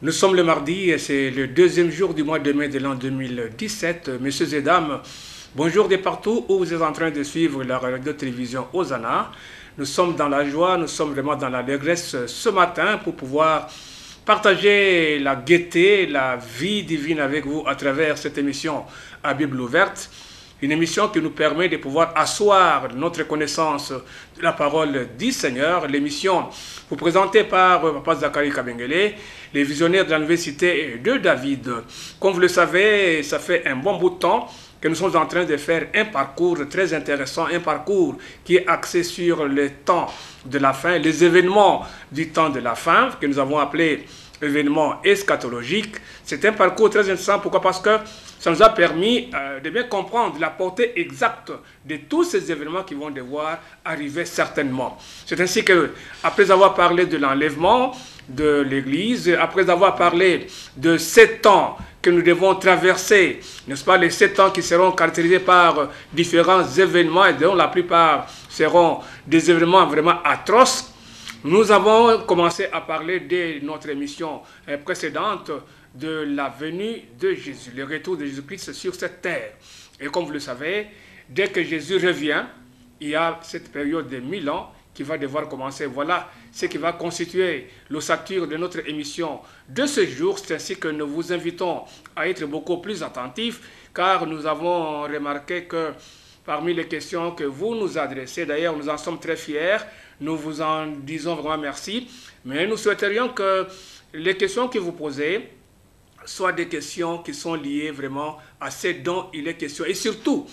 Nous sommes le mardi et c'est le deuxième jour du mois de mai de l'an 2017. Messieurs et dames, bonjour de partout où vous êtes en train de suivre la radio-télévision Hosanna. Nous sommes dans la joie, nous sommes vraiment dans l'allégresse ce matin pour pouvoir partager la gaieté, la vie divine avec vous à travers cette émission à Bible ouverte. Une émission qui nous permet de pouvoir asseoir notre connaissance de la parole du Seigneur. L'émission vous présentée par Papa Zakari Kabengele, les visionnaires de l'université de David. Comme vous le savez, ça fait un bon bout de temps que nous sommes en train de faire un parcours très intéressant, un parcours qui est axé sur le temps de la fin, les événements du temps de la fin, que nous avons appelé événements eschatologiques. C'est un parcours très intéressant. Pourquoi? Parce que ça nous a permis de bien comprendre la portée exacte de tous ces événements qui vont devoir arriver certainement. C'est ainsi que, après avoir parlé de l'enlèvement de l'Église, après avoir parlé de 7 ans que nous devons traverser, n'est-ce pas, les 7 ans qui seront caractérisés par différents événements et dont la plupart seront des événements vraiment atroces, nous avons commencé à parler de notre émission précédente de la venue de Jésus, le retour de Jésus-Christ sur cette terre. Et comme vous le savez, dès que Jésus revient, il y a cette période de 1000 ans qui va devoir commencer. Voilà ce qui va constituer l'ossature de notre émission de ce jour. C'est ainsi que nous vous invitons à être beaucoup plus attentifs, car nous avons remarqué que parmi les questions que vous nous adressez, d'ailleurs nous en sommes très fiers, nous vous en disons vraiment merci, mais nous souhaiterions que les questions que vous posez soient des questions qui sont liées vraiment à ce dont il est question. Et surtout,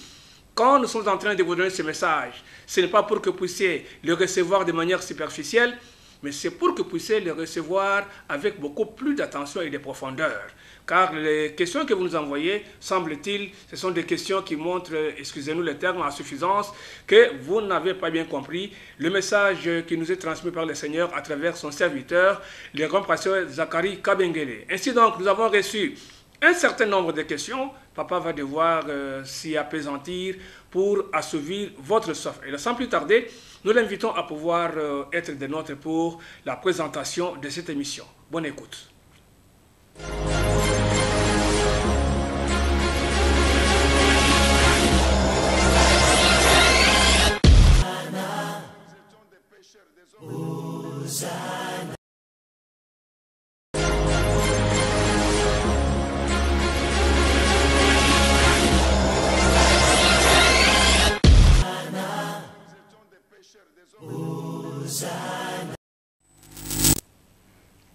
quand nous sommes en train de vous donner ce message, ce n'est pas pour que vous puissiez le recevoir de manière superficielle, mais c'est pour que vous puissiez le recevoir avec beaucoup plus d'attention et de profondeur. Car les questions que vous nous envoyez, semble-t-il, ce sont des questions qui montrent, excusez-nous le terme, en suffisance, que vous n'avez pas bien compris le message qui nous est transmis par le Seigneur à travers son serviteur, le grand pasteur Zakari Kabengele. Ainsi donc, nous avons reçu un certain nombre de questions. Papa va devoir s'y apaisantir pour assouvir votre soif. Et sans plus tarder, nous l'invitons à pouvoir être des nôtres pour la présentation de cette émission. Bonne écoute.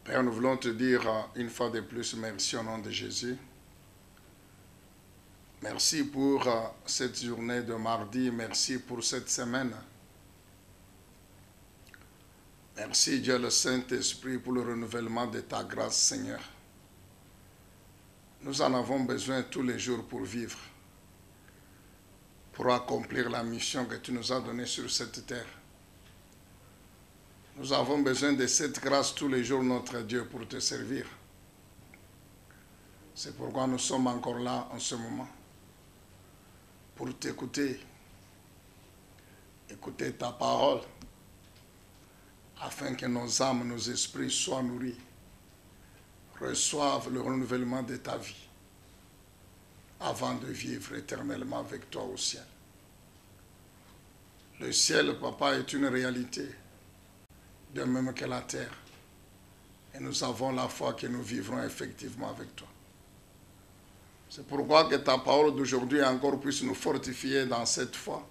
Père, nous voulons te dire une fois de plus merci au nom de Jésus. Merci pour cette journée de mardi, merci pour cette semaine. Merci Dieu le Saint-Esprit pour le renouvellement de ta grâce, Seigneur. Nous en avons besoin tous les jours pour vivre, pour accomplir la mission que tu nous as donnée sur cette terre. Nous avons besoin de cette grâce tous les jours, notre Dieu, pour te servir. C'est pourquoi nous sommes encore là en ce moment, pour t'écouter, écouter ta parole, afin que nos âmes, nos esprits soient nourris, reçoivent le renouvellement de ta vie, avant de vivre éternellement avec toi au ciel. Le ciel, Papa, est une réalité, de même que la terre. Et nous avons la foi que nous vivrons effectivement avec toi. C'est pourquoi que ta parole d'aujourd'hui encore puisse nous fortifier dans cette foi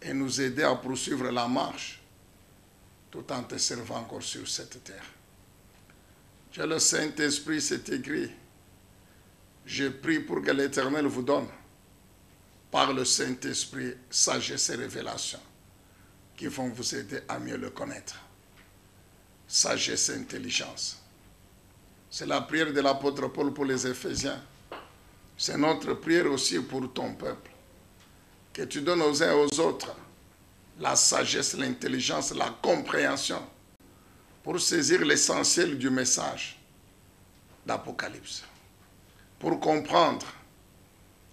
et nous aider à poursuivre la marche tout en te servant encore sur cette terre. Dieu le Saint-Esprit, c'est écrit. Je prie pour que l'Éternel vous donne par le Saint-Esprit sagesse et révélation qui vont vous aider à mieux le connaître. Sagesse et intelligence. C'est la prière de l'apôtre Paul pour les Éphésiens. C'est notre prière aussi pour ton peuple. Que tu donnes aux uns et aux autres la sagesse, l'intelligence, la compréhension pour saisir l'essentiel du message d'Apocalypse. Pour comprendre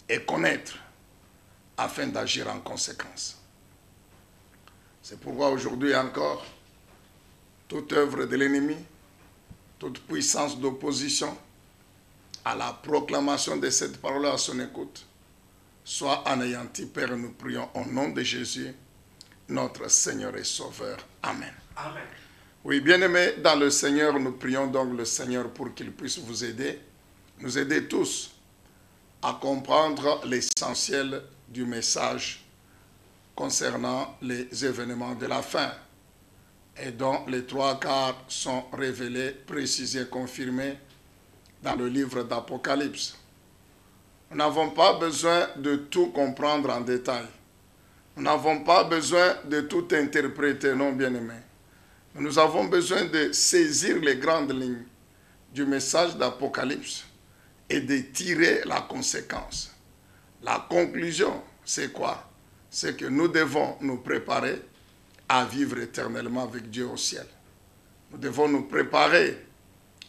et connaître afin d'agir en conséquence. C'est pourquoi aujourd'hui encore, toute œuvre de l'ennemi toute puissance d'opposition à la proclamation de cette parole à son écoute soit anéantie. Père, nous prions au nom de Jésus, notre Seigneur et Sauveur. Amen. Amen. Oui, bien-aimés dans le Seigneur, nous prions donc le Seigneur pour qu'il puisse vous aider, nous aider tous à comprendre l'essentiel du message concernant les événements de la fin, et dont les 3/4 sont révélés, précisés, confirmés dans le livre d'Apocalypse. Nous n'avons pas besoin de tout comprendre en détail. Nous n'avons pas besoin de tout interpréter, non, bien-aimés. Nous avons besoin de saisir les grandes lignes du message d'Apocalypse et de tirer la conséquence. La conclusion, c'est quoi? C'est que nous devons nous préparer à vivre éternellement avec Dieu au ciel. Nous devons nous préparer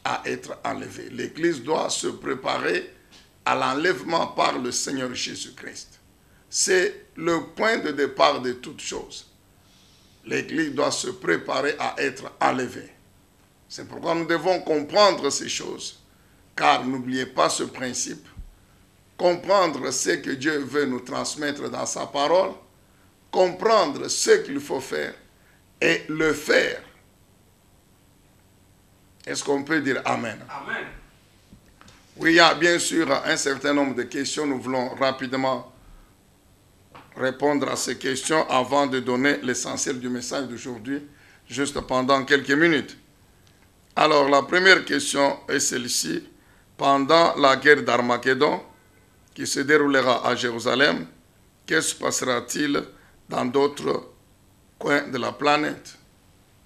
à être enlevés. L'Église doit se préparer à l'enlèvement par le Seigneur Jésus-Christ. C'est le point de départ de toutes choses. L'Église doit se préparer à être enlevée. C'est pourquoi nous devons comprendre ces choses. Car n'oubliez pas ce principe. Comprendre ce que Dieu veut nous transmettre dans sa parole, comprendre ce qu'il faut faire et le faire. Est-ce qu'on peut dire Amen? Amen. Oui, il y a bien sûr un certain nombre de questions. Nous voulons rapidement répondre à ces questions avant de donner l'essentiel du message d'aujourd'hui, juste pendant quelques minutes. Alors, la première question est celle-ci. Pendant la guerre d'Armageddon, qui se déroulera à Jérusalem, qu'est-ce qui passera-t-il dans d'autres coins de la planète?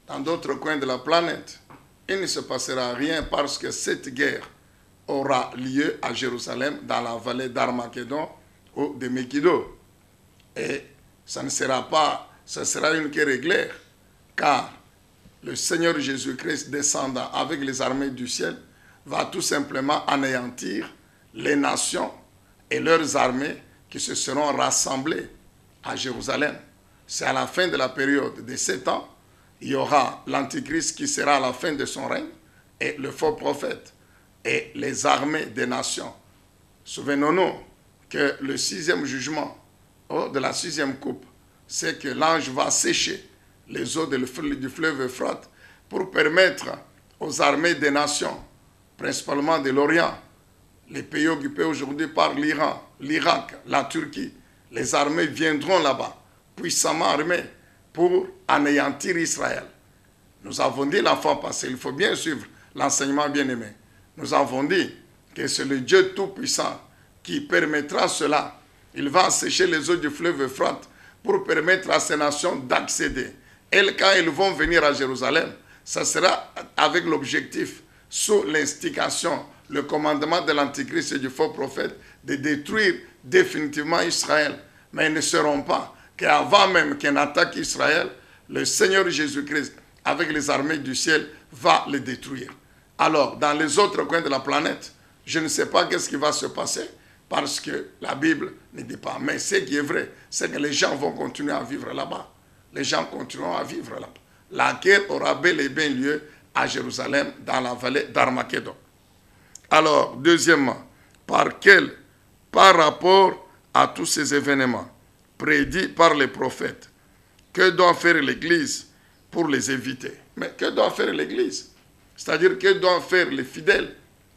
Dans d'autres coins de la planète, il ne se passera rien parce que cette guerre aura lieu à Jérusalem, dans la vallée d'Armageddon ou de Megiddo. Et ça ne sera pas, ça sera une guerre éclair, car le Seigneur Jésus-Christ descendant avec les armées du ciel va tout simplement anéantir les nations et leurs armées qui se seront rassemblées à Jérusalem. C'est à la fin de la période de 7 ans, il y aura l'Antichrist qui sera à la fin de son règne et le faux prophète et les armées des nations. Souvenons-nous que le 6e jugement de la 6e coupe, c'est que l'ange va sécher les eaux du fleuve Euphrate pour permettre aux armées des nations, principalement de l'Orient, les pays occupés aujourd'hui par l'Iran, l'Irak, la Turquie, les armées viendront là-bas, puissamment armées, pour anéantir Israël. Nous avons dit la fois passée, il faut bien suivre l'enseignement bien-aimé. Nous avons dit que c'est le Dieu Tout-Puissant qui permettra cela. Il va assécher les eaux du fleuve Euphrate pour permettre à ces nations d'accéder. Et quand ils vont venir à Jérusalem, ça sera avec l'objectif, sous l'instigation, le commandement de l'Antichrist et du faux prophète, de détruire définitivement Israël. Mais ils ne seront pas qu'avant même qu'on attaque Israël, le Seigneur Jésus-Christ, avec les armées du ciel, va les détruire. Alors, dans les autres coins de la planète, je ne sais pas qu'est-ce qui va se passer, parce que la Bible ne dit pas. Mais ce qui est vrai, c'est que les gens vont continuer à vivre là-bas. Les gens continueront à vivre là-bas. La guerre aura bel et bien lieu à Jérusalem, dans la vallée d'Armageddon. Alors, deuxièmement, par rapport à tous ces événements prédits par les prophètes, que doit faire l'Église pour les éviter? Mais que doit faire l'Église? C'est-à-dire, que doivent faire les fidèles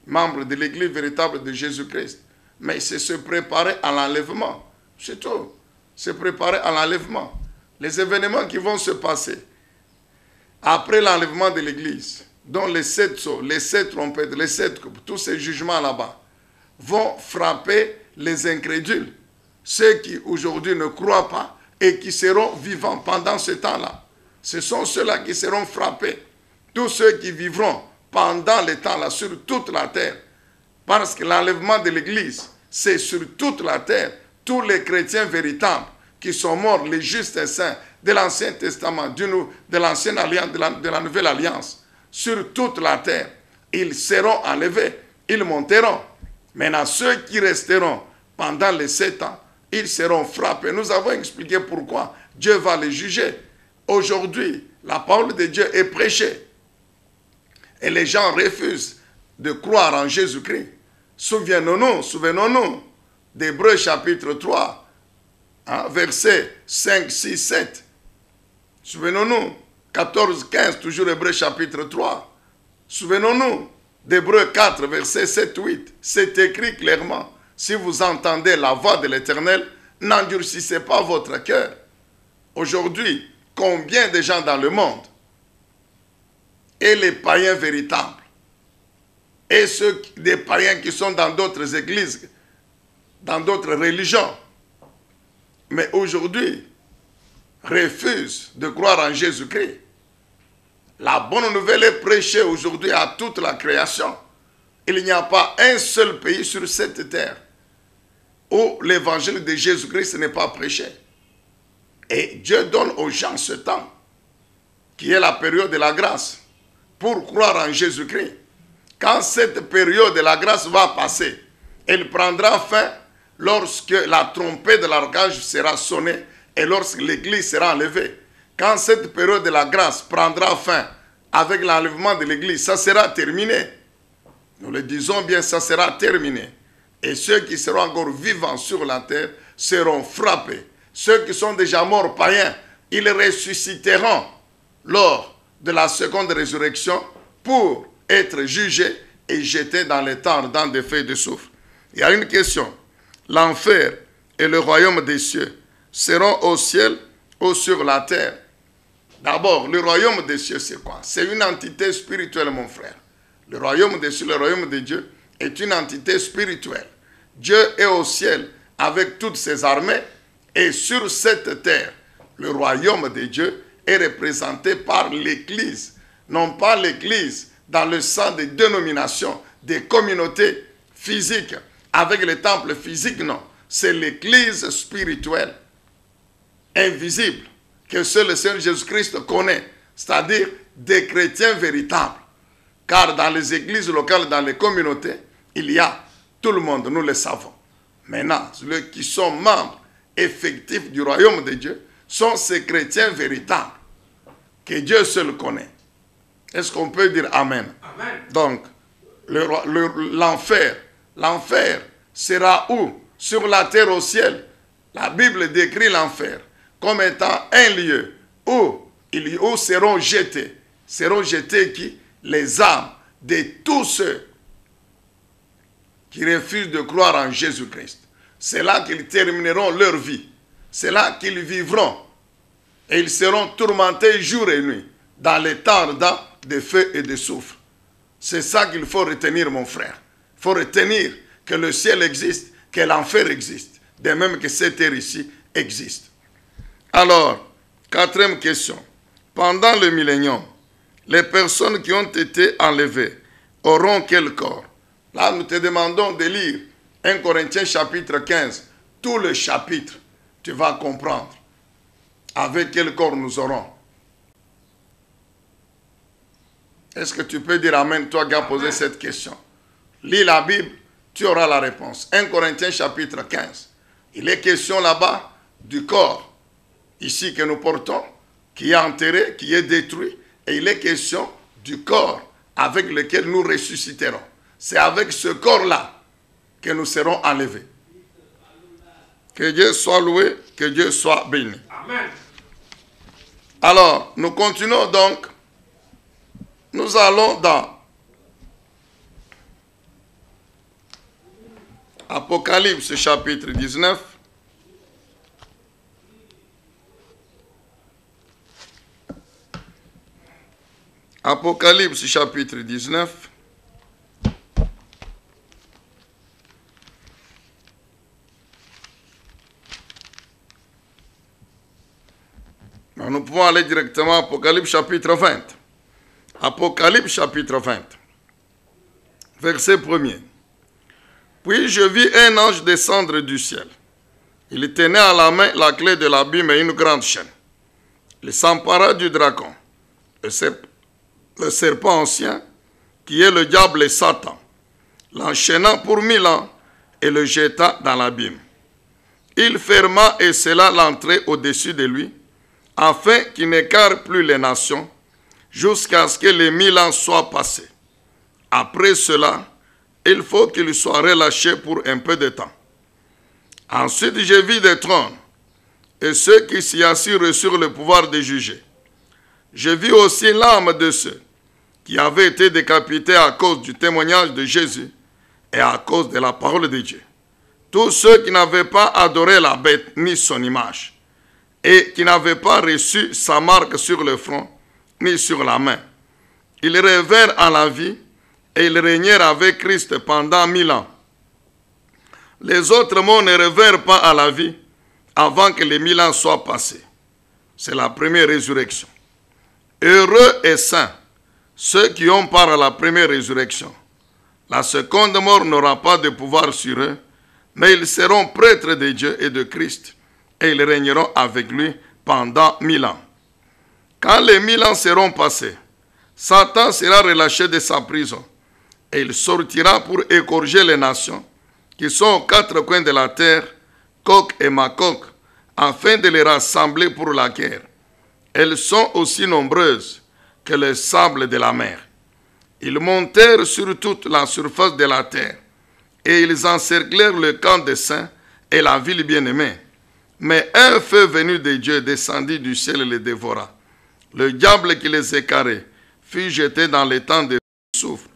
membres de l'Église véritable de Jésus-Christ? Mais c'est se préparer à l'enlèvement. C'est tout. Se préparer à l'enlèvement. Les événements qui vont se passer après l'enlèvement de l'Église, dont les 7 sceaux, les 7 trompettes, les 7 coupes, tous ces jugements là-bas, vont frapper les incrédules, ceux qui aujourd'hui ne croient pas et qui seront vivants pendant ce temps-là. Ce sont ceux-là qui seront frappés. Tous ceux qui vivront pendant le temps-là sur toute la terre. Parce que l'enlèvement de l'Église, c'est sur toute la terre. Tous les chrétiens véritables qui sont morts, les justes et saints de l'Ancien Testament, de l'Ancienne Alliance, de la Nouvelle Alliance, sur toute la terre, ils seront enlevés, ils monteront. Maintenant, ceux qui resteront pendant les 7 ans, ils seront frappés. Nous avons expliqué pourquoi Dieu va les juger. Aujourd'hui, la parole de Dieu est prêchée. Et les gens refusent de croire en Jésus-Christ. Souvenons-nous d'Hébreux chapitre 3, versets 5, 6, 7. Souvenons-nous, 14, 15, toujours Hébreux chapitre 3. Souvenons-nous d'Hébreux 4, versets 7, 8. C'est écrit clairement, si vous entendez la voix de l'Éternel, n'endurcissez pas votre cœur. Aujourd'hui, combien de gens dans le monde, et les païens véritables, et des païens qui sont dans d'autres églises, dans d'autres religions, mais aujourd'hui, refusent de croire en Jésus-Christ. La bonne nouvelle est prêchée aujourd'hui à toute la création. Il n'y a pas un seul pays sur cette terre où l'évangile de Jésus-Christ n'est pas prêché. Et Dieu donne aux gens ce temps, qui est la période de la grâce, pour croire en Jésus-Christ. Quand cette période de la grâce va passer, elle prendra fin lorsque la trompette de l'archange sera sonnée et lorsque l'église sera enlevée. Quand cette période de la grâce prendra fin avec l'enlèvement de l'église, ça sera terminé. Nous le disons bien, ça sera terminé. Et ceux qui seront encore vivants sur la terre seront frappés. Ceux qui sont déjà morts païens, ils ressusciteront lors de la seconde résurrection pour être jugés et jetés dans les temps ardents des feux de soufre. Il y a une question. L'enfer et le royaume des cieux seront au ciel ou sur la terre? D'abord, le royaume des cieux, c'est quoi? C'est une entité spirituelle, mon frère. Le royaume des cieux, le royaume de Dieu, est une entité spirituelle. Dieu est au ciel avec toutes ses armées, et sur cette terre, le royaume de Dieu est représenté par l'Église. Non pas l'Église dans le sens des dénominations, des communautés physiques, avec les temples physiques, non. C'est l'Église spirituelle, invisible, que seul le Seigneur Jésus-Christ connaît, c'est-à-dire des chrétiens véritables. Car dans les églises locales, dans les communautés, il y a tout le monde, nous le savons. Maintenant, ceux qui sont membres effectifs du royaume de Dieu sont ces chrétiens véritables, que Dieu seul connaît. Est-ce qu'on peut dire Amen? Amen. Donc, l'enfer sera où? Sur la terre, au ciel. La Bible décrit l'enfer comme étant un lieu où seront jetés qui? Les âmes de tous ceux qui refusent de croire en Jésus-Christ. C'est là qu'ils termineront leur vie. C'est là qu'ils vivront. Et ils seront tourmentés jour et nuit dans les temps ardents de feu et de soufre. C'est ça qu'il faut retenir, mon frère. Il faut retenir que le ciel existe, que l'enfer existe, de même que cette terre ici existe. Alors, quatrième question. Pendant le millénium, les personnes qui ont été enlevées auront quel corps? Là, nous te demandons de lire 1 Corinthiens chapitre 15. Tout le chapitre, tu vas comprendre avec quel corps nous aurons. Est-ce que tu peux dire Amen, toi qui as posé cette question? Lis la Bible, tu auras la réponse. 1 Corinthiens chapitre 15. Il est question là-bas du corps, ici que nous portons, qui est enterré, qui est détruit. Et il est question du corps avec lequel nous ressusciterons. C'est avec ce corps-là que nous serons enlevés. Que Dieu soit loué, que Dieu soit béni. Amen. Alors, nous continuons donc. Nous allons dans Apocalypse chapitre 19. Apocalypse chapitre 19. Nous pouvons aller directement à Apocalypse chapitre 20. Apocalypse chapitre 20. Verset 1er. Puis je vis un ange descendre du ciel. Il tenait à la main la clé de l'abîme et une grande chaîne. Il s'empara du dragon, le serpent ancien, qui est le diable et Satan, l'enchaînant pour 1000 ans et le jeta dans l'abîme. Il ferma et scella l'entrée au-dessus de lui, afin qu'il n'écarte plus les nations, jusqu'à ce que les 1000 ans soient passés. Après cela, il faut qu'il soit relâché pour un peu de temps. Ensuite, je vis des trônes, et ceux qui s'y assirent sur le pouvoir de juger. Je vis aussi l'âme de ceux qui avaient été décapités à cause du témoignage de Jésus et à cause de la parole de Dieu. Tous ceux qui n'avaient pas adoré la bête ni son image, et qui n'avaient pas reçu sa marque sur le front ni sur la main. Ils revinrent à la vie, et ils régnèrent avec Christ pendant 1000 ans. Les autres morts ne revinrent pas à la vie avant que les 1000 ans soient passés. C'est la première résurrection. Heureux et saints ceux qui ont part à la première résurrection. La seconde mort n'aura pas de pouvoir sur eux, mais ils seront prêtres de Dieu et de Christ, et ils régneront avec lui pendant 1000 ans. Quand les 1000 ans seront passés, Satan sera relâché de sa prison, et il sortira pour égorger les nations qui sont aux quatre coins de la terre, Gog et Magog, afin de les rassembler pour la guerre. Elles sont aussi nombreuses que le sable de la mer. Ils montèrent sur toute la surface de la terre, et ils encerclèrent le camp des saints et la ville bien-aimée. Mais un feu venu de Dieu descendit du ciel et les dévora. Le diable qui les écarrait fut jeté dans les temps de souffle,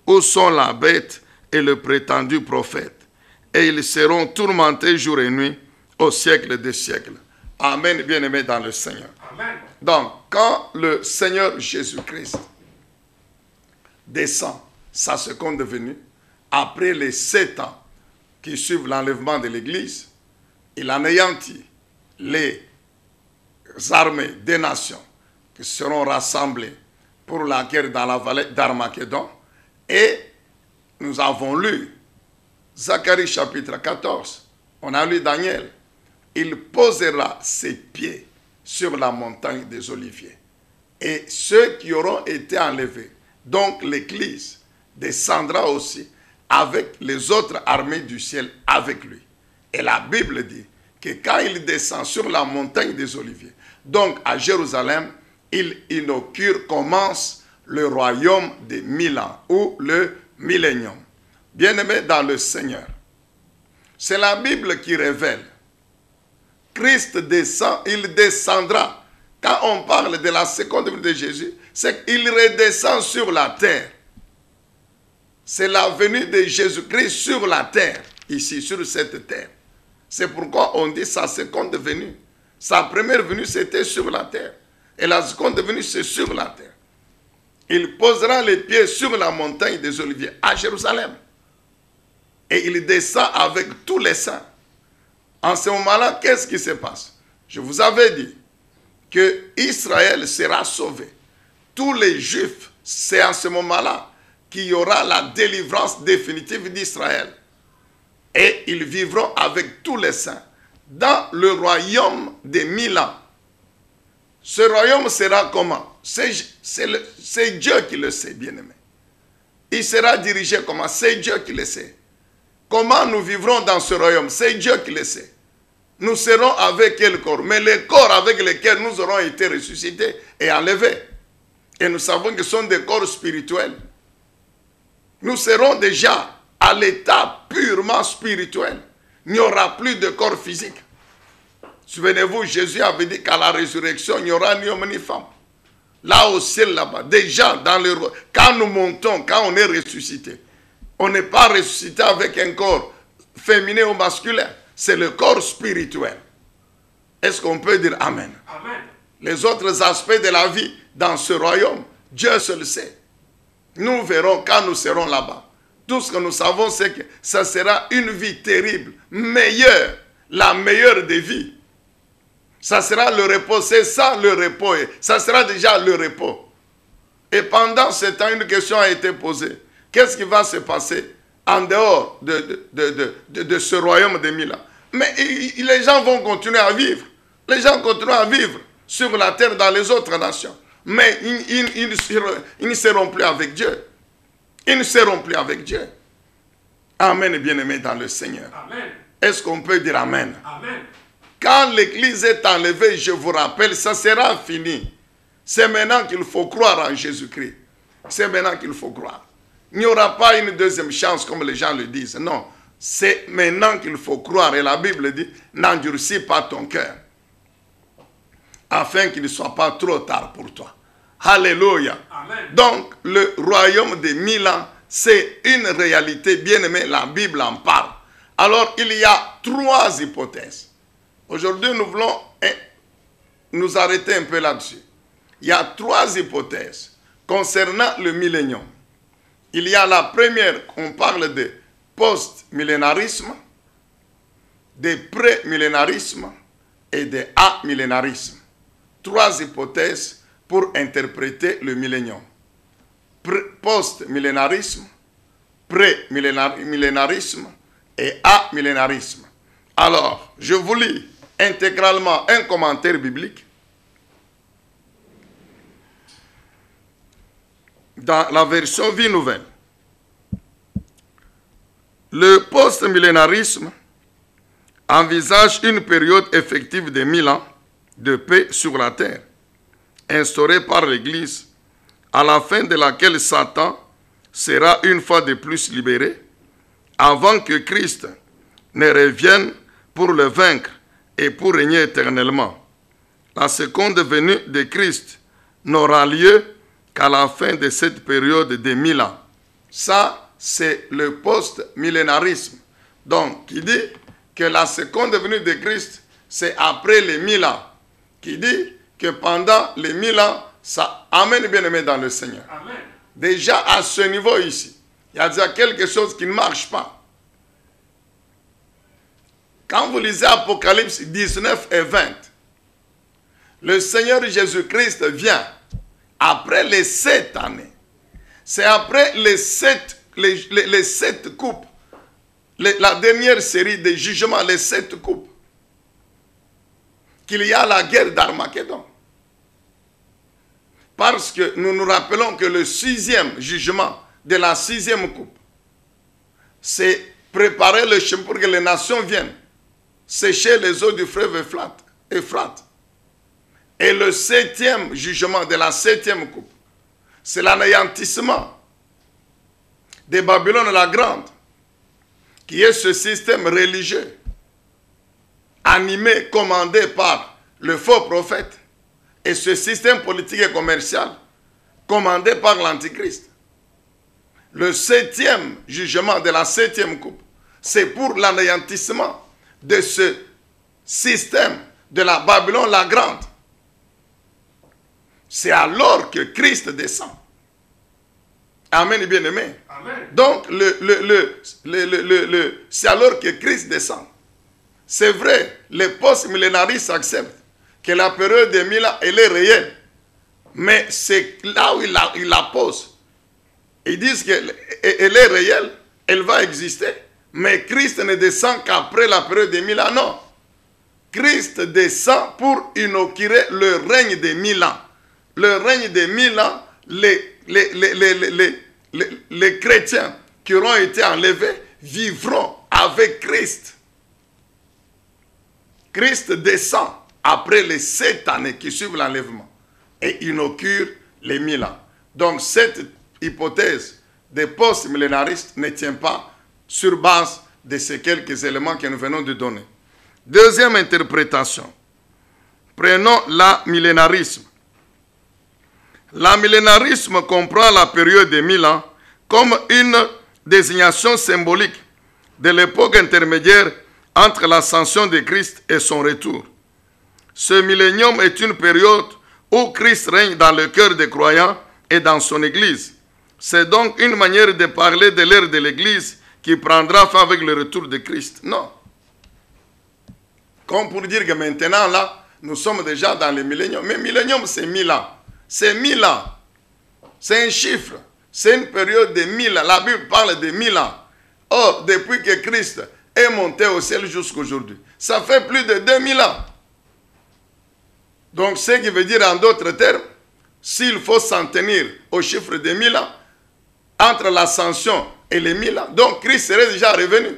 où sont la bête et le prétendu prophète. Et ils seront tourmentés jour et nuit au siècle des siècles. Amen, bien-aimés dans le Seigneur. Amen. Donc, quand le Seigneur Jésus-Christ descend sa seconde venue, après les 7 ans qui suivent l'enlèvement de l'Église, il anéantit les armées des nations qui seront rassemblées pour la guerre dans la vallée d'Armageddon. Et nous avons lu Zacharie chapitre 14, on a lu Daniel. Il posera ses pieds sur la montagne des Oliviers. Et ceux qui auront été enlevés, donc l'Église, descendra aussi avec les autres armées du ciel avec lui. Et la Bible dit que quand il descend sur la montagne des Oliviers, donc à Jérusalem, il inaugure, commence le royaume des 1000 ans, ou le millénium. Bien-aimés dans le Seigneur, c'est la Bible qui révèle. Christ descend, il descendra. Quand on parle de la seconde venue de Jésus, c'est qu'il redescend sur la terre. C'est la venue de Jésus-Christ sur la terre, ici, sur cette terre. C'est pourquoi on dit sa seconde venue. Sa première venue, c'était sur la terre. Et la seconde venue, c'est sur la terre. Il posera les pieds sur la montagne des Oliviers, à Jérusalem. Et il descend avec tous les saints. En ce moment-là, qu'est-ce qui se passe? Je vous avais dit que Israël sera sauvé. Tous les Juifs, c'est en ce moment-là qu'il y aura la délivrance définitive d'Israël. Et ils vivront avec tous les saints dans le royaume des 1000 ans. Ce royaume sera comment? C'est Dieu qui le sait, bien-aimé. Il sera dirigé comment? C'est Dieu qui le sait. Comment nous vivrons dans ce royaume? C'est Dieu qui le sait. Nous serons avec quel corps? Mais les corps avec lesquels nous aurons été ressuscités et enlevés. Et nous savons que ce sont des corps spirituels. Nous serons déjà à l'état purement spirituel. Il n'y aura plus de corps physique. Souvenez-vous, Jésus avait dit qu'à la résurrection, il n'y aura ni homme ni femme. Là au ciel, là-bas, déjà, quand nous montons, quand on est ressuscité, on n'est pas ressuscité avec un corps féminin ou masculin. C'est le corps spirituel. Est-ce qu'on peut dire Amen? Amen. Les autres aspects de la vie dans ce royaume, Dieu seul sait. Nous verrons quand nous serons là-bas. Tout ce que nous savons, c'est que ça sera une vie terrible, meilleure, la meilleure des vies. Ça sera le repos, c'est ça le repos. Ça sera déjà le repos. Et pendant ce temps, une question a été posée. Qu'est-ce qui va se passer en dehors de ce royaume des 1000 ans? Mais les gens vont continuer à vivre. Les gens continueront à vivre sur la terre dans les autres nations. Mais ils ne seront plus avec Dieu. Ils ne seront plus avec Dieu. Amen, bien-aimés dans le Seigneur. Amen. Est-ce qu'on peut dire Amen? Amen. Quand l'Église est enlevée, je vous rappelle, ça sera fini. C'est maintenant qu'il faut croire en Jésus-Christ. C'est maintenant qu'il faut croire. Il n'y aura pas une deuxième chance comme les gens le disent. Non, c'est maintenant qu'il faut croire. Et la Bible dit, n'endurcis pas ton cœur, afin qu'il ne soit pas trop tard pour toi. Alléluia. Amen. Donc, le royaume des 1000 ans, c'est une réalité, bien aimé, la Bible en parle. Alors, il y a 3 hypothèses. Aujourd'hui, nous voulons nous arrêter un peu là-dessus. Il y a 3 hypothèses concernant le millénium. Il y a la première, on parle de post-millénarisme, de pré-millénarisme et de amillénarisme. 3 hypothèses pour interpréter le millénium. Post-millénarisme, pré-millénarisme et amillénarisme. Alors, je vous lis intégralement un commentaire biblique dans la version Vie Nouvelle. Le post-millénarisme envisage une période effective de 1000 ans de paix sur la terre, instaurée par l'Église, à la fin de laquelle Satan sera une fois de plus libéré, avant que Christ ne revienne pour le vaincre et pour régner éternellement. La seconde venue de Christ n'aura lieu qu'à la fin de cette période de 1000 ans. Ça, c'est le post-millénarisme. Donc, qui dit que la seconde venue de Christ, c'est après les 1000 ans. Qui dit que pendant les 1000 ans, ça amène bien-aimé dans le Seigneur. Amen. Déjà, à ce niveau ici, il y a déjà quelque chose qui ne marche pas. Quand vous lisez Apocalypse 19 et 20, le Seigneur Jésus-Christ vient après les 7 années. C'est après les 7 coupes, la dernière série de jugements, les 7 coupes, qu'il y a la guerre d'Armageddon. Parce que nous nous rappelons que le 6e jugement de la 6e coupe, c'est préparer le chemin pour que les nations viennent sécher les eaux du fleuve Euphrate. Et le 7e jugement de la 7e coupe, c'est l'anéantissement de Babylone la Grande, qui est ce système religieux animé, commandé par le faux prophète, et ce système politique et commercial commandé par l'Antichrist. Le 7e jugement de la 7e coupe, c'est pour l'anéantissement de ce système de la Babylone la Grande. C'est alors que Christ descend. Amen, bien-aimé. Donc, c'est alors que Christ descend. C'est vrai, les post-millénaristes acceptent que la période de 1000 ans, elle est réelle. Mais c'est là où ils la posent. Ils disent qu'elle est réelle, elle va exister. Mais Christ ne descend qu'après la période de 1000 ans. Non. Christ descend pour inaugurer le règne de 1000 ans. Le règne de 1000 ans, les chrétiens qui auront été enlevés vivront avec Christ. Christ descend après les 7 années qui suivent l'enlèvement et inaugure les 1000 ans. Donc cette hypothèse des post-millénaristes ne tient pas sur base de ces quelques éléments que nous venons de donner. Deuxième interprétation. Prenons l'amillénarisme. L'amillénarisme comprend la période de 1000 ans comme une désignation symbolique de l'époque intermédiaire entre l'ascension de Christ et son retour. Ce millénium est une période où Christ règne dans le cœur des croyants et dans son Église. C'est donc une manière de parler de l'ère de l'Église qui prendra fin avec le retour de Christ. Non. Comme pour dire que maintenant, là, nous sommes déjà dans le millénium. Mais millénium, c'est 1000 ans. C'est 1000 ans. C'est un chiffre. C'est une période de 1000 ans. La Bible parle de 1000 ans. Or, depuis que Christ est monté au ciel jusqu'à aujourd'hui, ça fait plus de 2000 ans. Donc, ce qui veut dire en d'autres termes, s'il faut s'en tenir au chiffre de 1000 ans, entre l'ascension et les 1000 ans, donc Christ serait déjà revenu.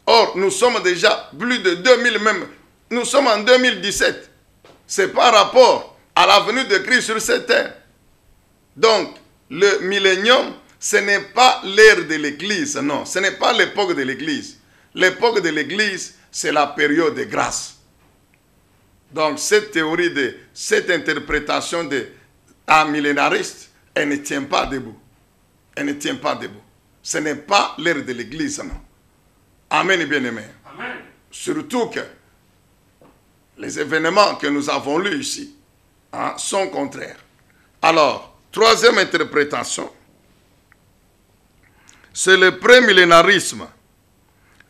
Or, nous sommes déjà plus de 2000 même. Nous sommes en 2017. C'est par rapport à la venue de Christ sur cette terre. Donc, le millénium, ce n'est pas l'ère de l'Église, non, ce n'est pas l'époque de l'Église. L'époque de l'Église, c'est la période de grâce. Donc, cette théorie, cette interprétation d'un millénariste, elle ne tient pas debout. Elle ne tient pas debout. Ce n'est pas l'ère de l'Église, non. Amen, bien-aimé. Amen. Surtout que les événements que nous avons lus ici sont contraires. Alors, troisième interprétation, c'est le prémillénarisme.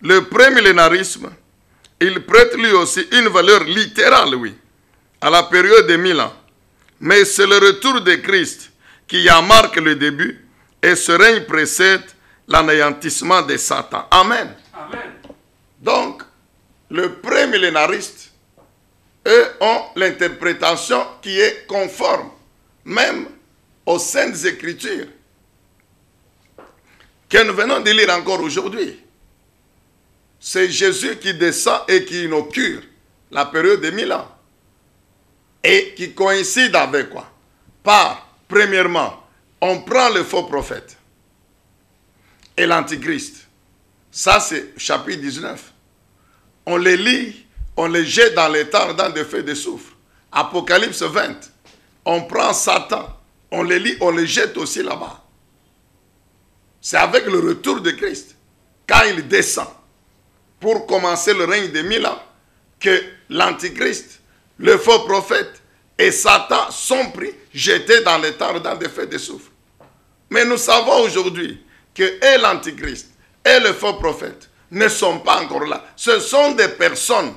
Le prémillénarisme, il prête lui aussi une valeur littérale, oui, à la période de 1000 ans. Mais c'est le retour de Christ qui en marque le début et ce règne précède l'anéantissement de Satan. Amen. Amen. Donc, le prémillénariste, eux ont l'interprétation qui est conforme, même aux Saintes Écritures, que nous venons de lire encore aujourd'hui. C'est Jésus qui descend et qui inaugure la période de 1000 ans. Et qui coïncide avec quoi? Premièrement, on prend le faux prophète et l'antichrist. Ça, c'est chapitre 19. On les lit, on les jette dans les temps dans des feux de soufre. Apocalypse 20. On prend Satan, on les lit, on les jette aussi là-bas. C'est avec le retour de Christ, quand il descend, pour commencer le règne de 1000 ans, que l'antichrist, le faux prophète et Satan sont pris, jetés dans les temps dans des feux de soufre. Mais nous savons aujourd'hui que et l'antichrist et le faux prophète ne sont pas encore là. Ce sont des personnes,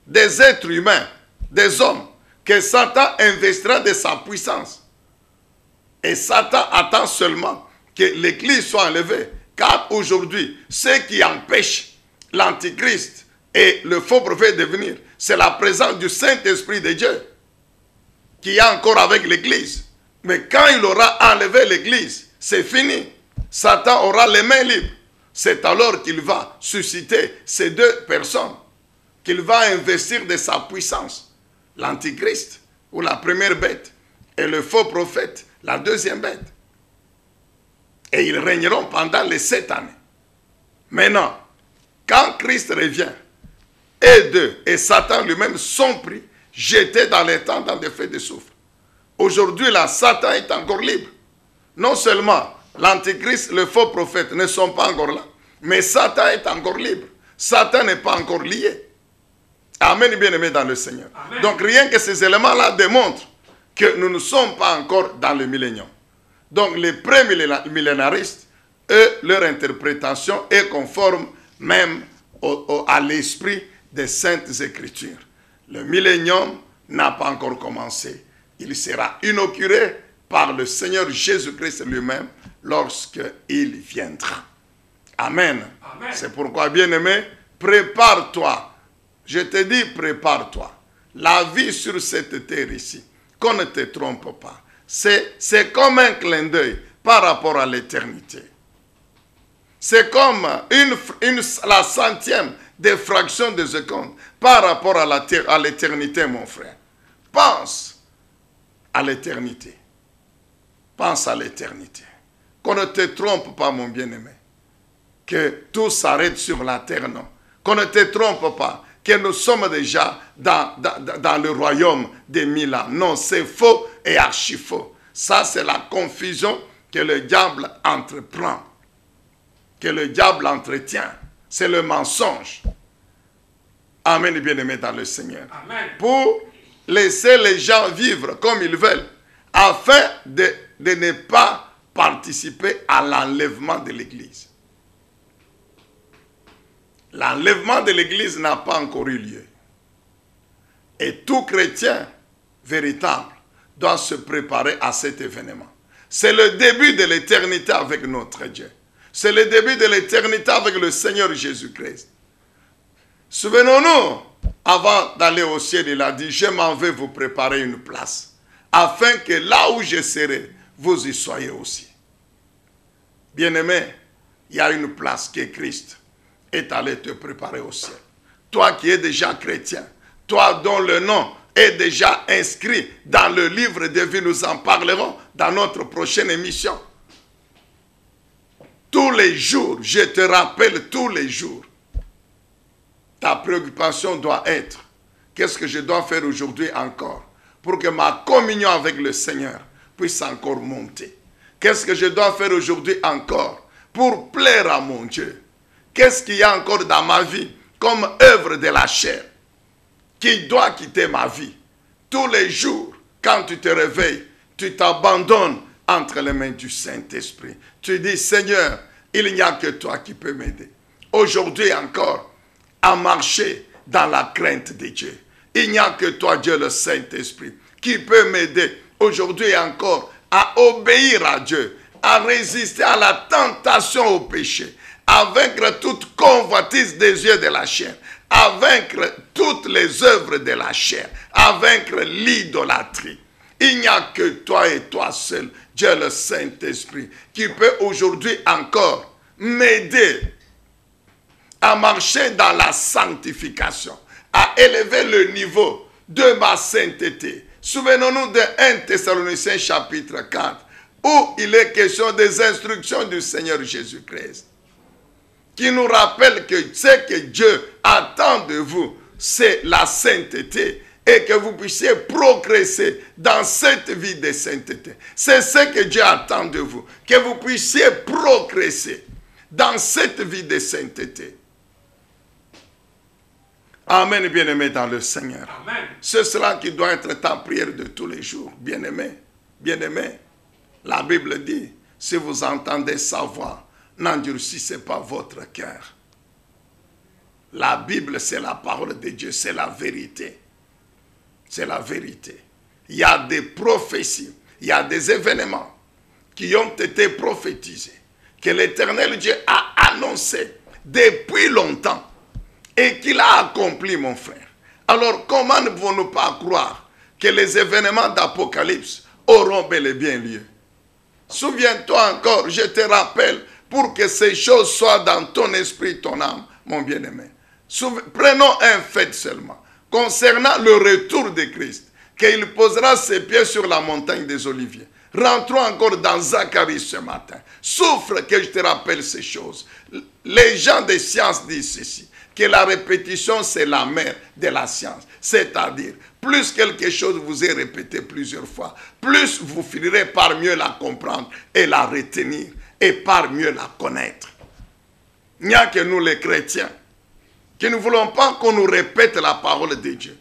des êtres humains, des hommes, que Satan investira de sa puissance. Et Satan attend seulement que l'Église soit enlevée. Car aujourd'hui, ce qui empêche l'antichrist et le faux prophète de venir, c'est la présence du Saint-Esprit de Dieu qui est encore avec l'Église. Mais quand il aura enlevé l'Église, c'est fini. Satan aura les mains libres. C'est alors qu'il va susciter ces deux personnes, qu'il va investir de sa puissance. L'antichrist, ou la première bête, et le faux prophète, la deuxième bête. Et ils régneront pendant les 7 années. Maintenant, quand Christ revient, et Satan lui-même sont pris, jetés dans les temps, dans des feux de soufre. Aujourd'hui, là, Satan est encore libre. Non seulement l'antichrist, le faux prophète ne sont pas encore là, mais Satan est encore libre. Satan n'est pas encore lié. Amen, bien-aimé dans le Seigneur. Amen. Donc rien que ces éléments-là démontrent que nous ne sommes pas encore dans le millénium. Donc les pré-millénaristes, eux, leur interprétation est conforme même à l'esprit des Saintes Écritures. Le millénium n'a pas encore commencé. Il sera inauguré par le Seigneur Jésus-Christ lui-même lorsqu'il viendra. Amen. Amen. C'est pourquoi, bien-aimé, prépare-toi. Je te dis, prépare-toi. La vie sur cette terre ici, qu'on ne te trompe pas. C'est comme un clin d'œil par rapport à l'éternité. C'est comme la centième des fractions de seconde par rapport à l'éternité, mon frère. Pense à l'éternité. Pense à l'éternité. Qu'on ne te trompe pas, mon bien-aimé. Que tout s'arrête sur la terre, non. Qu'on ne te trompe pas. Que nous sommes déjà dans le royaume des 1000 ans. Non, c'est faux et archi faux. Ça, c'est la confusion que le diable entreprend. Que le diable entretient. C'est le mensonge. Amen, bien-aimé dans le Seigneur. Amen. Pour laisser les gens vivre comme ils veulent, afin de ne pas participer à l'enlèvement de l'Église. L'enlèvement de l'Église n'a pas encore eu lieu. Et tout chrétien véritable doit se préparer à cet événement. C'est le début de l'éternité avec notre Dieu. C'est le début de l'éternité avec le Seigneur Jésus-Christ. Souvenons-nous, avant d'aller au ciel, il a dit, je m'en vais vous préparer une place, afin que là où je serai, vous y soyez aussi. Bien-aimé, il y a une place qui est Christ est allé te préparer au ciel. Toi qui es déjà chrétien, toi dont le nom est déjà inscrit dans le livre de vie. Nous en parlerons dans notre prochaine émission. Tous les jours, je te rappelle tous les jours, ta préoccupation doit être, qu'est-ce que je dois faire aujourd'hui encore pour que ma communion avec le Seigneur puisse encore monter? Qu'est-ce que je dois faire aujourd'hui encore pour plaire à mon Dieu? Qu'est-ce qu'il y a encore dans ma vie comme œuvre de la chair qui doit quitter ma vie? Tous les jours, quand tu te réveilles, tu t'abandonnes entre les mains du Saint-Esprit. Tu dis, Seigneur, il n'y a que toi qui peux m'aider. Aujourd'hui encore, à marcher dans la crainte de Dieu. Il n'y a que toi, Dieu le Saint-Esprit, qui peut m'aider aujourd'hui encore à obéir à Dieu, à résister à la tentation au péché, à vaincre toute convoitise des yeux de la chair, à vaincre toutes les œuvres de la chair, à vaincre l'idolâtrie. Il n'y a que toi et toi seul, Dieu le Saint-Esprit, qui peut aujourd'hui encore m'aider à marcher dans la sanctification, à élever le niveau de ma sainteté. Souvenons-nous de 1 Thessaloniciens chapitre 4, où il est question des instructions du Seigneur Jésus-Christ, qui nous rappelle que ce que Dieu attend de vous, c'est la sainteté, et que vous puissiez progresser dans cette vie de sainteté. C'est ce que Dieu attend de vous, que vous puissiez progresser dans cette vie de sainteté. Amen, bien-aimé dans le Seigneur. Amen. C'est cela qui doit être ta prière de tous les jours. Bien-aimé, bien-aimé, la Bible dit, si vous entendez sa voix, n'endurcissez pas votre cœur. La Bible, c'est la parole de Dieu, c'est la vérité. C'est la vérité. Il y a des prophéties, il y a des événements qui ont été prophétisés, que l'Éternel Dieu a annoncé depuis longtemps et qu'il a accompli, mon frère. Alors, comment ne pouvons-nous pas croire que les événements d'Apocalypse auront bel et bien lieu? Souviens-toi encore, je te rappelle, pour que ces choses soient dans ton esprit, ton âme, mon bien-aimé. Prenons un fait seulement. Concernant le retour de Christ, qu'il posera ses pieds sur la montagne des Oliviers. Rentrons encore dans Zacharie ce matin. Souffre que je te rappelle ces choses. Les gens des sciences disent ceci, que la répétition c'est la mère de la science. C'est-à-dire, plus quelque chose vous est répété plusieurs fois, plus vous finirez par mieux la comprendre et la retenir et par mieux la connaître. Il n'y a que nous les chrétiens qui ne voulons pas qu'on nous répète la parole de Dieu.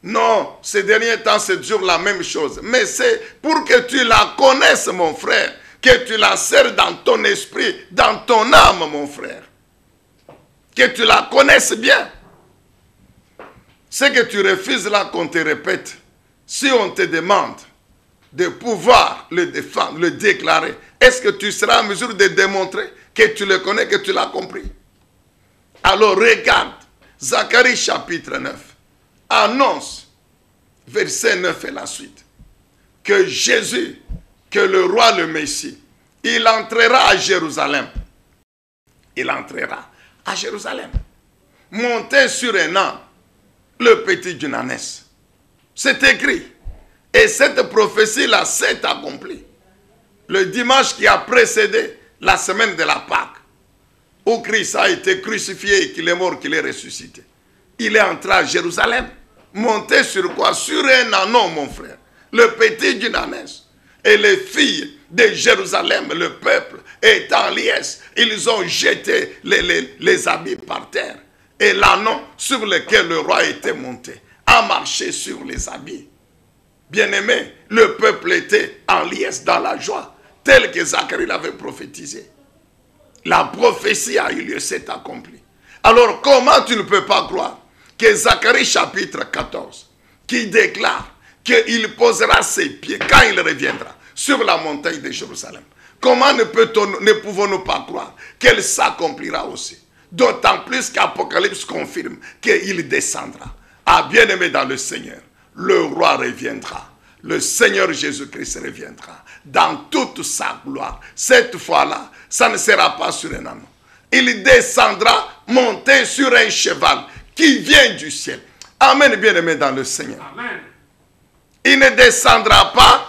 Non, ces derniers temps, c'est toujours la même chose. Mais c'est pour que tu la connaisses, mon frère, que tu la sers dans ton esprit, dans ton âme, mon frère. Que tu la connaisses bien. C'est que tu refuses là qu'on te répète. Si on te demande de pouvoir le défendre, le déclarer, est-ce que tu seras en mesure de démontrer que tu le connais, que tu l'as compris? Alors regarde, Zacharie chapitre 9 annonce, verset 9 et la suite, que Jésus, que le roi, le Messie, il entrera à Jérusalem. Il entrera à Jérusalem, monté sur un âne, le petit d'une ânesse. C'est écrit. Et cette prophétie-là s'est accomplie. Le dimanche qui a précédé la semaine de la Pâque, où Christ a été crucifié, qu'il est mort, qu'il est ressuscité. Il est entré à Jérusalem. Monté sur quoi? Sur un ânon, mon frère. Le petit d'une ânesse. Et les filles de Jérusalem, le peuple, étant en liesse, ils ont jeté les habits par terre. Et l'ânon sur lequel le roi était monté a marché sur les habits. Bien-aimé, le peuple était en liesse dans la joie, tel que Zacharie l'avait prophétisé. La prophétie a eu lieu, s'est accomplie. Alors comment tu ne peux pas croire que Zacharie chapitre 14, qui déclare qu'il posera ses pieds quand il reviendra sur la montagne de Jérusalem, comment ne pouvons-nous pas croire qu'elle s'accomplira aussi? D'autant plus qu'Apocalypse confirme qu'il descendra. Ah, bien-aimé dans le Seigneur, le roi reviendra. Le Seigneur Jésus-Christ reviendra dans toute sa gloire. Cette fois-là, ça ne sera pas sur un âne. Il descendra monté sur un cheval qui vient du ciel. Amen, bien-aimé dans le Seigneur. Amen. il ne descendra pas.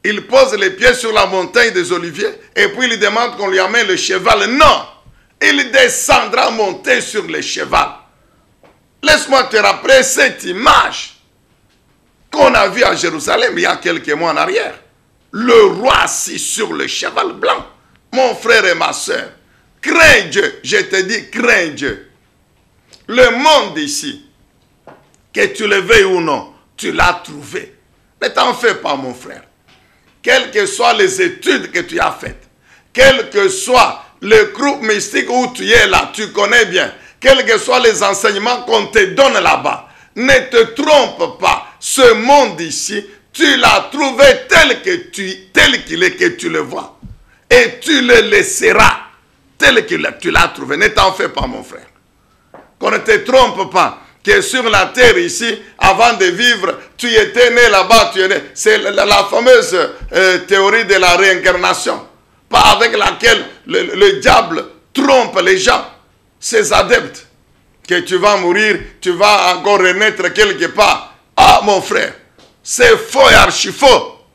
Il pose les pieds sur la montagne des Oliviers et puis il demande qu'on lui amène le cheval. Non, il descendra monter sur le cheval. Laisse-moi te rappeler cette image qu'on a vue à Jérusalem il y a quelques mois en arrière. Le roi assis sur le cheval blanc. Mon frère et ma soeur, crains Dieu. Je te dis, crains Dieu. Le monde ici, que tu le veuilles ou non, tu l'as trouvé. Ne t'en fais pas, mon frère. Quelles que soient les études que tu as faites, quel que soit le groupe mystique où tu es là, tu connais bien, quels que soient les enseignements qu'on te donne là-bas, ne te trompe pas. Ce monde ici, tu l'as trouvé tel qu'il est, que tu le vois. Et tu le laisseras tel que tu l'as trouvé. Ne t'en fais pas, mon frère. Qu'on ne te trompe pas. Que sur la terre ici, avant de vivre, tu étais né là-bas, tu es né. C'est la fameuse théorie de la réincarnation. Pas avec laquelle le diable trompe les gens, ses adeptes. Que tu vas mourir, tu vas encore renaître quelque part. Ah, mon frère, c'est faux et archi faux.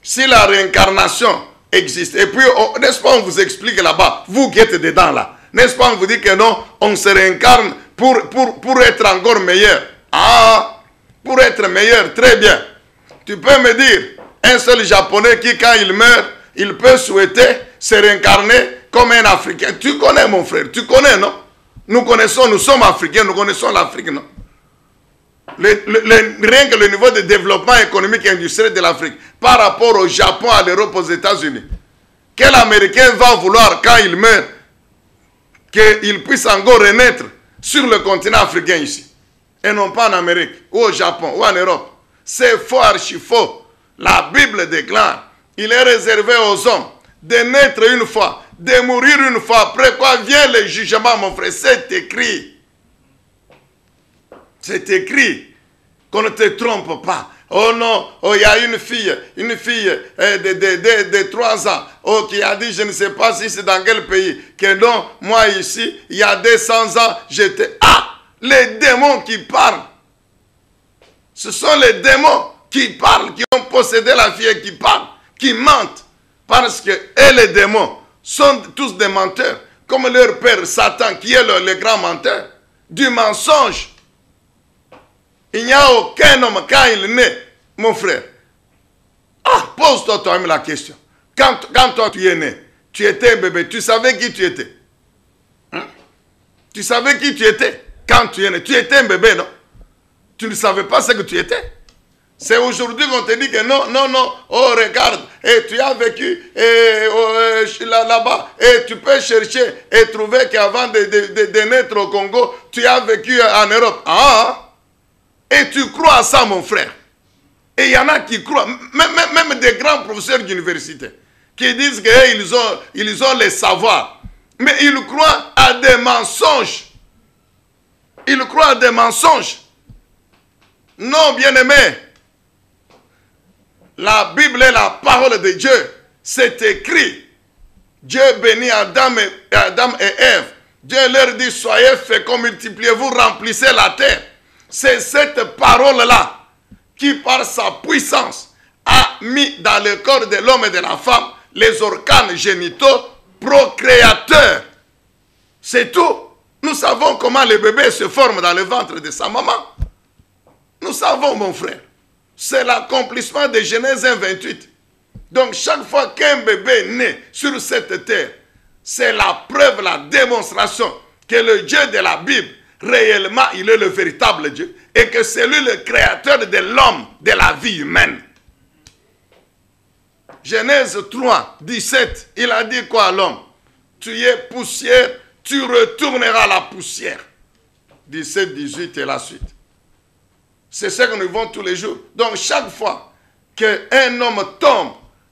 Si la réincarnation existe, et puis, n'est-ce pas, on vous explique là-bas, vous qui êtes dedans là, n'est-ce pas, on vous dit que non, on se réincarne pour être encore meilleur. Ah, pour être meilleur, très bien. Tu peux me dire, un seul Japonais qui, quand il meurt, il peut souhaiter se réincarner comme un Africain. Tu connais, mon frère, tu connais, non? Nous connaissons, nous sommes Africains, nous connaissons l'Afrique, non? Rien que le niveau de développement économique et industriel de l'Afrique par rapport au Japon, à l'Europe, aux États-Unis. Quel Américain va vouloir, quand il meurt, qu'il puisse encore renaître sur le continent africain ici, et non pas en Amérique, ou au Japon, ou en Europe? C'est faux, archi faux. La Bible déclare, il est réservé aux hommes de naître une fois, de mourir une fois, après quoi vient le jugement, mon frère. C'est écrit. C'est écrit. Qu'on ne te trompe pas. Oh non, oh, il y a une fille de 3 ans, oh, qui a dit, je ne sais pas si c'est dans quel pays, que non, moi ici, il y a 200 ans, j'étais... Ah, les démons qui parlent. Ce sont les démons qui parlent, qui ont possédé la fille et qui parlent, qui mentent. Parce que les démons sont tous des menteurs, comme leur père Satan, qui est le grand menteur, du mensonge. Il n'y a aucun homme, quand il naît, mon frère. Ah, pose-toi toi-même la question. Quand toi tu es né, tu étais un bébé, tu savais qui tu étais? Hein? Tu savais qui tu étais quand tu es né? Tu étais un bébé, non? Tu ne savais pas ce que tu étais. C'est aujourd'hui qu'on te dit que non, non, non, oh regarde, et tu as vécu là-bas, et tu peux chercher et trouver qu'avant de naître au Congo, tu as vécu en Europe. Ah, et tu crois à ça, mon frère. Et il y en a qui croient, même des grands professeurs d'université, qui disent qu'ils ont les savoirs. Mais ils croient à des mensonges. Ils croient à des mensonges. Non, bien-aimés. La Bible est la parole de Dieu. C'est écrit. Dieu bénit Adam et Ève. Dieu leur dit, soyez féconds, multipliez-vous, remplissez la terre. C'est cette parole-là qui, par sa puissance, a mis dans le corps de l'homme et de la femme les organes génitaux procréateurs. C'est tout. Nous savons comment le bébé se forme dans le ventre de sa maman. Nous savons, mon frère. C'est l'accomplissement de Genèse 1:28. Donc, chaque fois qu'un bébé naît sur cette terre, c'est la preuve, la démonstration que le Dieu de la Bible, réellement, il est le véritable Dieu. Et que c'est lui le créateur de l'homme, de la vie humaine. Genèse 3:17, il a dit quoi à l'homme? Tu es poussière, tu retourneras à la poussière. 17-18 et la suite. C'est ce que nous vivons tous les jours. Donc chaque fois qu'un homme tombe,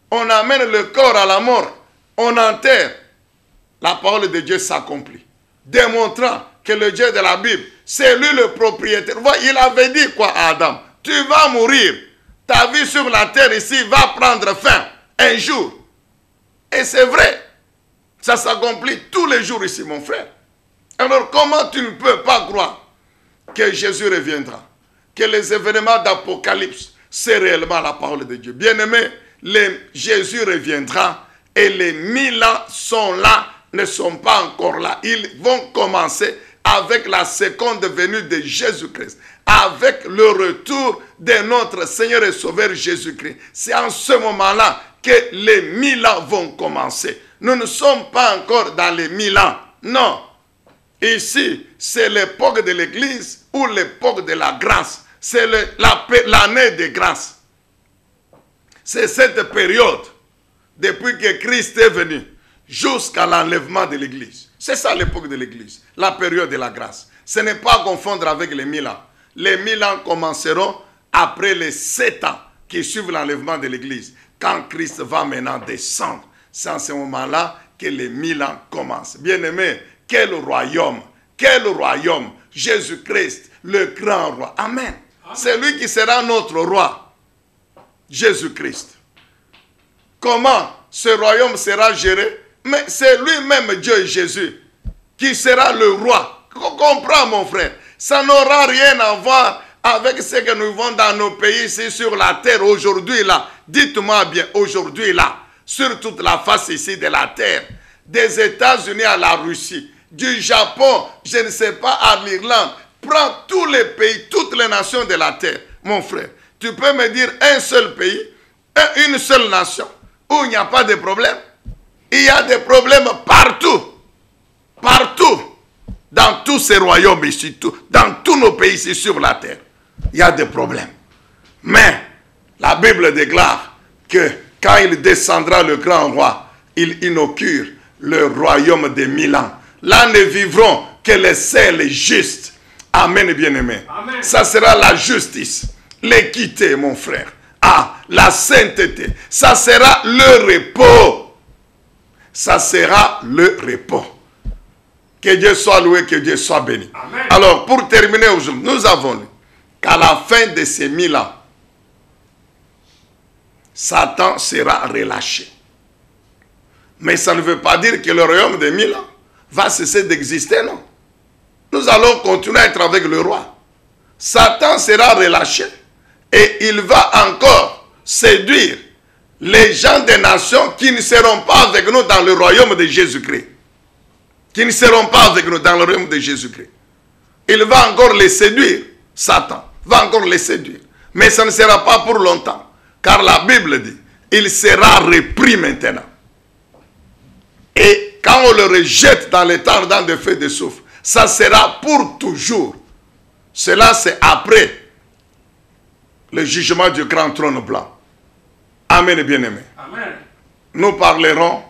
on amène le corps à la mort, on enterre, la parole de Dieu s'accomplit. Démontrant que le Dieu de la Bible, c'est lui le propriétaire. Il avait dit quoi à Adam? Tu vas mourir. Ta vie sur la terre ici va prendre fin un jour. Et c'est vrai. Ça s'accomplit tous les jours ici, mon frère. Alors comment tu ne peux pas croire que Jésus reviendra? que les événements d'Apocalypse, c'est réellement la parole de Dieu. Bien-aimé, Jésus reviendra et les 1000 ans sont là, ne sont pas encore là. Ils vont commencer avec la seconde venue de Jésus-Christ, avec le retour de notre Seigneur et Sauveur Jésus-Christ. C'est en ce moment-là que les 1000 ans vont commencer. Nous ne sommes pas encore dans les 1000 ans. Non. Ici, c'est l'époque de l'Église ou l'époque de la grâce. C'est l'année de grâce. C'est cette période, depuis que Christ est venu, jusqu'à l'enlèvement de l'Église. C'est ça l'époque de l'Église, la période de la grâce. Ce n'est pas à confondre avec les 1000 ans. Les 1000 ans commenceront après les 7 ans qui suivent l'enlèvement de l'Église, quand Christ va maintenant descendre. C'est en ce moment-là que les 1000 ans commencent. Bien-aimés, quel royaume, Jésus-Christ, le grand roi. Amen. C'est lui qui sera notre roi, Jésus-Christ. Comment ce royaume sera géré? Mais c'est lui-même, Dieu et Jésus, qui sera le roi. Comprends, mon frère. Ça n'aura rien à voir avec ce que nous vivons dans nos pays ici sur la terre aujourd'hui là. Dites-moi bien, aujourd'hui là, sur toute la face ici de la terre, des États-Unis à la Russie, du Japon, je ne sais pas, à l'Irlande, prends tous les pays, toutes les nations de la terre, mon frère. Tu peux me dire un seul pays, une seule nation, où il n'y a pas de problème? Il y a des problèmes partout. Partout. Dans tous ces royaumes ici, dans tous nos pays ici sur la terre, il y a des problèmes. Mais la Bible déclare que quand il descendra le grand roi, il inaugure le royaume des 1000 ans. Là ne vivront que les saints, les justes. Amen, bien-aimé. Ça sera la justice, l'équité, mon frère. Ah, la sainteté. Ça sera le repos. Ça sera le repos. Que Dieu soit loué, que Dieu soit béni. Amen. Alors, pour terminer aujourd'hui, nous avons lu qu'à la fin de ces 1000 ans, Satan sera relâché. Mais ça ne veut pas dire que le royaume des 1000 ans va cesser d'exister, non. Nous allons continuer à être avec le roi. Satan sera relâché et il va encore séduire les gens des nations qui ne seront pas avec nous dans le royaume de Jésus-Christ. Qui ne seront pas avec nous dans le royaume de Jésus-Christ. Il va encore les séduire. Satan va encore les séduire. Mais ça ne sera pas pour longtemps. Car la Bible dit, il sera repris maintenant. Et quand on le rejette dans les temps ardents de feu de soufre, ça sera pour toujours. Cela, c'est après le jugement du grand trône blanc. Amen, bien-aimé. Nous parlerons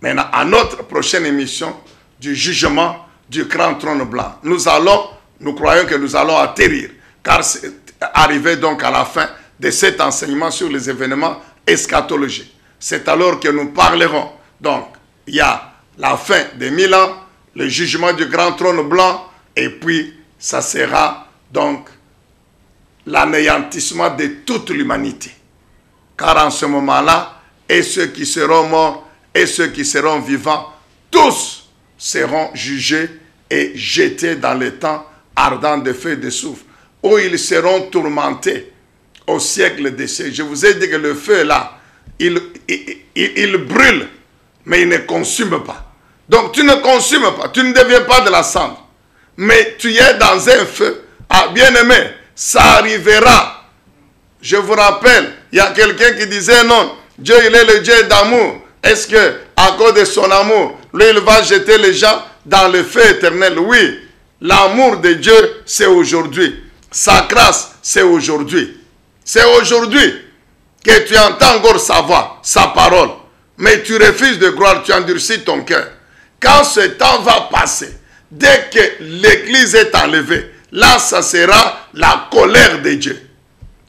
maintenant à notre prochaine émission du jugement du grand trône blanc. Nous croyons que nous allons atterrir, car c'est arrivé donc à la fin de cet enseignement sur les événements eschatologiques. C'est alors que nous parlerons. Donc, il y a la fin des 1000 ans, le jugement du grand trône blanc, et puis ça sera donc l'anéantissement de toute l'humanité. Car en ce moment-là, et ceux qui seront morts, et ceux qui seront vivants, tous seront jugés et jetés dans les temps ardents de feu et de soufre, où ils seront tourmentés au siècle des siècles. Je vous ai dit que le feu là, il brûle, mais il ne consume pas. Donc tu ne consumes pas, tu ne deviens pas de la cendre, mais tu es dans un feu. Ah, bien-aimé, ça arrivera. Je vous rappelle, il y a quelqu'un qui disait non, Dieu il est le Dieu d'amour. Est-ce que à cause de son amour, lui il va jeter les gens dans le feu éternel? Oui, l'amour de Dieu c'est aujourd'hui. Sa grâce c'est aujourd'hui. C'est aujourd'hui que tu entends encore sa voix, sa parole. Mais tu refuses de croire, tu endurcis ton cœur. Quand ce temps va passer, dès que l'église est enlevée, là ça sera la colère de Dieu.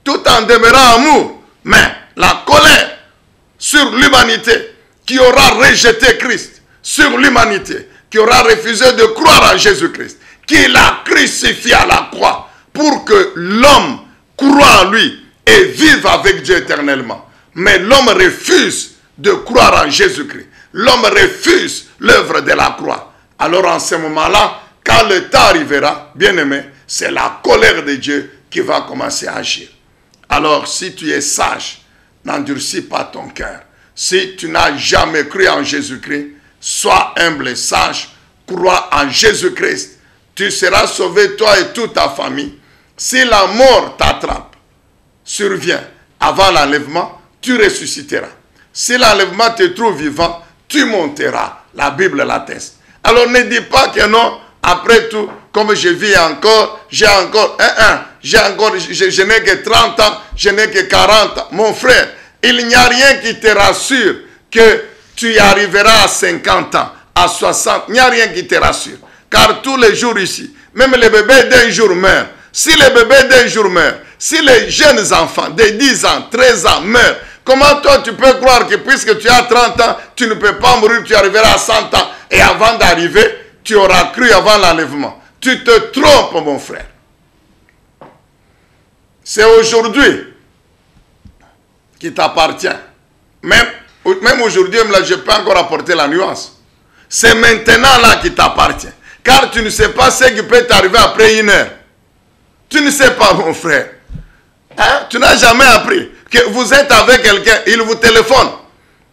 Tout en demeurant amour, mais la colère sur l'humanité qui aura rejeté Christ, sur l'humanité qui aura refusé de croire en Jésus-Christ, qui l'a crucifié à la croix pour que l'homme croie en lui et vive avec Dieu éternellement. Mais l'homme refuse de croire en Jésus-Christ. L'homme refuse l'œuvre de la croix. Alors en ce moment-là, quand le temps arrivera, bien-aimé, c'est la colère de Dieu qui va commencer à agir. Alors, si tu es sage, n'endurcis pas ton cœur. Si tu n'as jamais cru en Jésus-Christ, sois humble et sage, crois en Jésus-Christ. Tu seras sauvé, toi et toute ta famille. Si la mort t'attrape, survient avant l'enlèvement, tu ressusciteras. Si l'enlèvement te trouve vivant, tu monteras. La Bible l'atteste. Alors ne dis pas que non, après tout, comme je vis encore, je n'ai que 30 ans, je n'ai que 40 ans. Mon frère, il n'y a rien qui te rassure que tu y arriveras à 50 ans, à 60. Il n'y a rien qui te rassure. Car tous les jours ici, même les bébés d'un jour meurent. Si les bébés d'un jour meurent, si les jeunes enfants de 10 ans, 13 ans meurent, comment toi tu peux croire que puisque tu as 30 ans, tu ne peux pas mourir, tu arriveras à 100 ans et avant d'arriver, tu auras cru avant l'enlèvement. Tu te trompes, mon frère. C'est aujourd'hui qui t'appartient. Même aujourd'hui, là, je peux encore apporter la nuance. C'est maintenant là qui t'appartient. Car tu ne sais pas ce qui peut t'arriver après 1 heure. Tu ne sais pas, mon frère. Hein? Tu n'as jamais appris que vous êtes avec quelqu'un, il vous téléphone.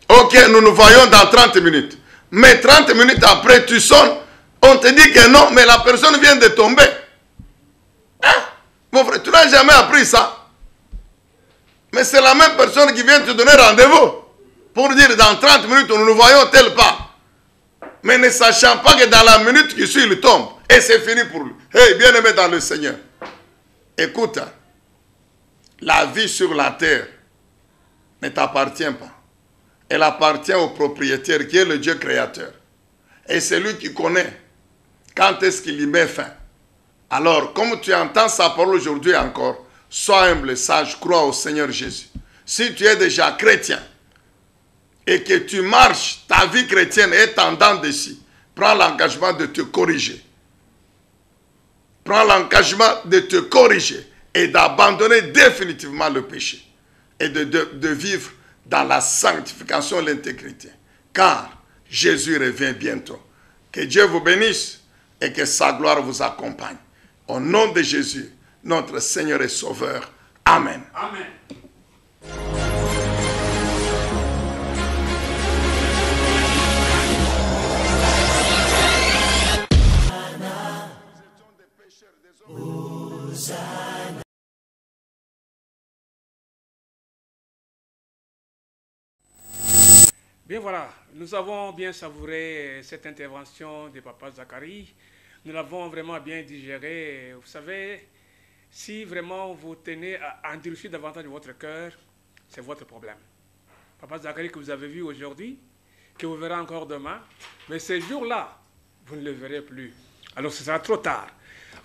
Ok, nous nous voyons dans 30 minutes. Mais 30 minutes après, tu sonnes, on te dit que non, mais la personne vient de tomber. Hein? Mon frère, tu n'as jamais appris ça. Mais c'est la même personne qui vient te donner rendez-vous. Pour dire dans 30 minutes, nous nous voyons tel part. Mais ne sachant pas que dans la minute qui suit, il tombe. Et c'est fini pour lui. Hey, bien-aimé dans le Seigneur. Écoute, la vie sur la terre ne t'appartient pas. Elle appartient au propriétaire qui est le Dieu créateur. Et c'est lui qui connaît quand est-ce qu'il y met fin. Alors, comme tu entends sa parole aujourd'hui encore, sois humble et sage, crois au Seigneur Jésus. Si tu es déjà chrétien et que tu marches, ta vie chrétienne est en dents de scie, prends l'engagement de te corriger. Prends l'engagement de te corriger et d'abandonner définitivement le péché et de vivre dans la sanctification et l'intégrité. Car Jésus revient bientôt. Que Dieu vous bénisse et que sa gloire vous accompagne. Au nom de Jésus, notre Seigneur et Sauveur. Amen. Amen. Bien voilà, nous avons bien savouré cette intervention de Papa Zacharie. Nous l'avons vraiment bien digéré. Vous savez, si vraiment vous tenez à endurcir davantage votre cœur, c'est votre problème. Papa Zacharie que vous avez vu aujourd'hui, que vous verrez encore demain, mais ces jours-là, vous ne le verrez plus. Alors ce sera trop tard.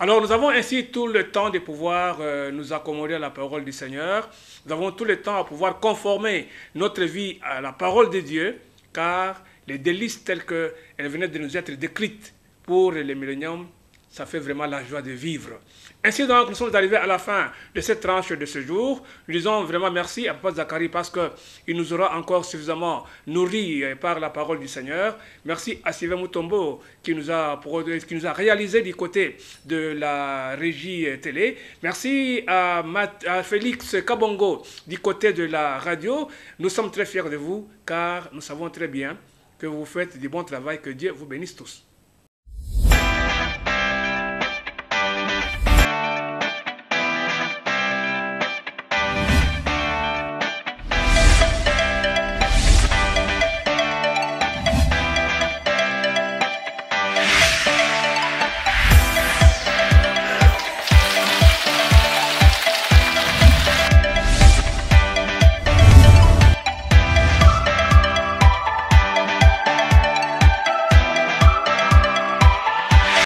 Alors nous avons ainsi tout le temps de pouvoir nous accommoder à la parole du Seigneur. Nous avons tout le temps à pouvoir conformer notre vie à la parole de Dieu, car les délices telles qu'elles venaient de nous être décrites pour les milléniums, ça fait vraiment la joie de vivre. Ainsi donc, nous sommes arrivés à la fin de cette tranche de ce jour. Nous disons vraiment merci à Papa Zacharie parce qu'il nous aura encore suffisamment nourris par la parole du Seigneur. Merci à Sylvain Mutombo qui nous a réalisé du côté de la régie télé. Merci à Félix Kabongo du côté de la radio. Nous sommes très fiers de vous car nous savons très bien que vous faites du bon travail. Que Dieu vous bénisse tous.